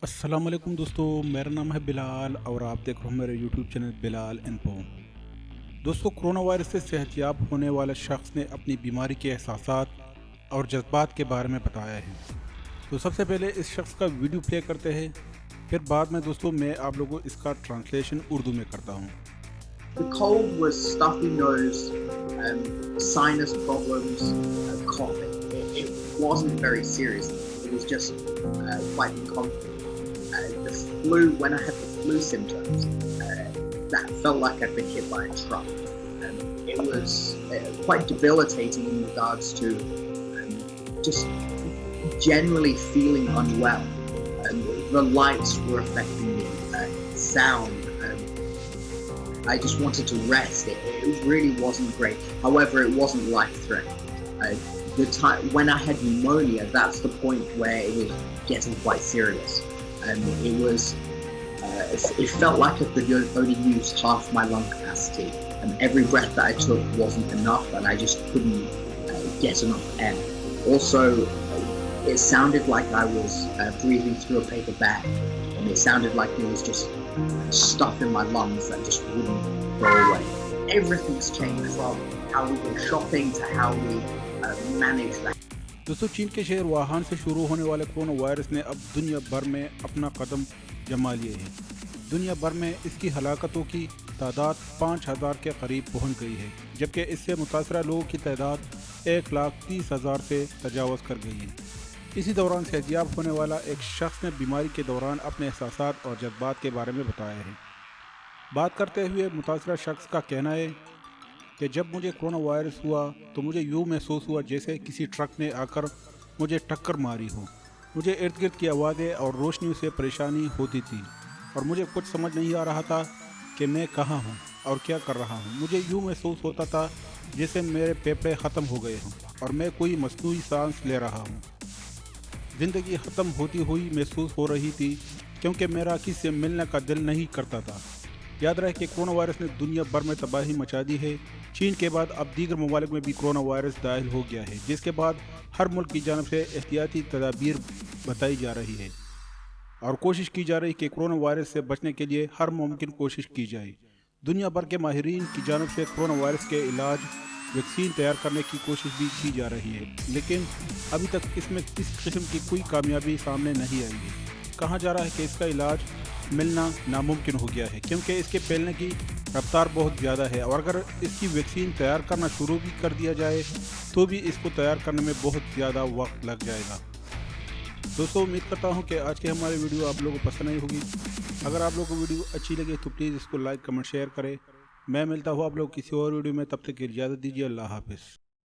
अस्सलाम वालेकुम दोस्तों, मेरा नाम है बिलाल और आप देख रहे हो मेरे यूट्यूब चैनल बिलाल इन्फो। दोस्तों, कोरोना वायरस से सेहतयाब होने वाले शख्स ने अपनी बीमारी के एहसासात और जज्बात के बारे में बताया है। तो सबसे पहले इस शख्स का वीडियो प्ले करते हैं, फिर बाद में दोस्तों मैं आप लोगों को इसका ट्रांसलेशन उर्दू में करता हूँ। The cold was stuffy nose, sinus problems, coughing. It wasn't very serious. It was just quite incontinent. The flu, when I had the flu symptoms, that felt like I'd been hit by a truck. It was quite debilitating in regards to just generally feeling unwell. The lights were affecting me, sound. I just wanted to rest. It really wasn't great. However, it wasn't life-threatening. The time when I had pneumonia, that's the point where it was getting quite serious. It felt like I could only use half my lung capacity, and every breath that I took wasn't enough, and I just couldn't get enough air. Also, it sounded like I was breathing through a paper bag, and it sounded like there was just stuff in my lungs that just wouldn't go away. Everything's changed from how we go shopping to how we manage that. दोस्तों, चीन के शहर Wuhan से शुरू होने वाले corona virus ने अब दुनिया भर में अपना कदम जमा लिए है। दुनिया भर में इसकी हलाकतों की तादाद 5,000 के करीब पहुंच गई है, जबकि इससे मुतासरा लोगों की तादाद 1,30,000 से तजावज़ कर गई है। इसी दौरान सेहतयाब होने वाला एक शख्स ने बीमारी के दौरान अपने एहसासात और जज्बात के बारे में बताया है। बात करते हुए मुतासरा शख्स का कहना है कि जब मुझे कोरोना वायरस हुआ तो मुझे यूँ महसूस हुआ जैसे किसी ट्रक ने आकर मुझे टक्कर मारी हो। मुझे इर्द गिर्द की आवाज़ें और रोशनी से परेशानी होती थी और मुझे कुछ समझ नहीं आ रहा था कि मैं कहाँ हूँ और क्या कर रहा हूँ। मुझे यूँ महसूस होता था जैसे मेरे फेफड़े ख़त्म हो गए हों और मैं कोई मसनूई सांस ले रहा हूँ। ज़िंदगी ख़त्म होती हुई महसूस हो रही थी क्योंकि मेरा किसी से मिलने का दिल नहीं करता था। याद रहे कि कोरोना वायरस ने दुनिया भर में तबाही मचा दी है। चीन के बाद अब दीगर ममालिक में भी कोरोना वायरस दाखिल हो गया है, जिसके बाद हर मुल्क की जानब से एहतियाती तदाबीर बताई जा रही है और कोशिश की जा रही है कि कोरोना वायरस से बचने के लिए हर मुमकिन कोशिश की जाए। दुनिया भर के माहिरीन की जानब से कोरोना वायरस के इलाज वैक्सीन तैयार करने की कोशिश भी की जा रही है, लेकिन अभी तक इसमें किसी किस्म की कोई कामयाबी सामने नहीं आई है। कहा जा रहा है कि इसका इलाज मिलना नामुमकिन हो गया है क्योंकि इसके फैलने की रफ्तार बहुत ज़्यादा है और अगर इसकी वैक्सीन तैयार करना शुरू भी कर दिया जाए तो भी इसको तैयार करने में बहुत ज़्यादा वक्त लग जाएगा। दोस्तों, उम्मीद करता हूं कि आज के हमारी वीडियो आप लोगों को पसंद आई होगी। अगर आप लोगों को वीडियो अच्छी लगे तो प्लीज़ इसको लाइक कमेंट शेयर करें। मैं मिलता हूँ आप लोग किसी और वीडियो में, तब तक की इजाज़त दीजिए। अल्लाह हाफ़िज़।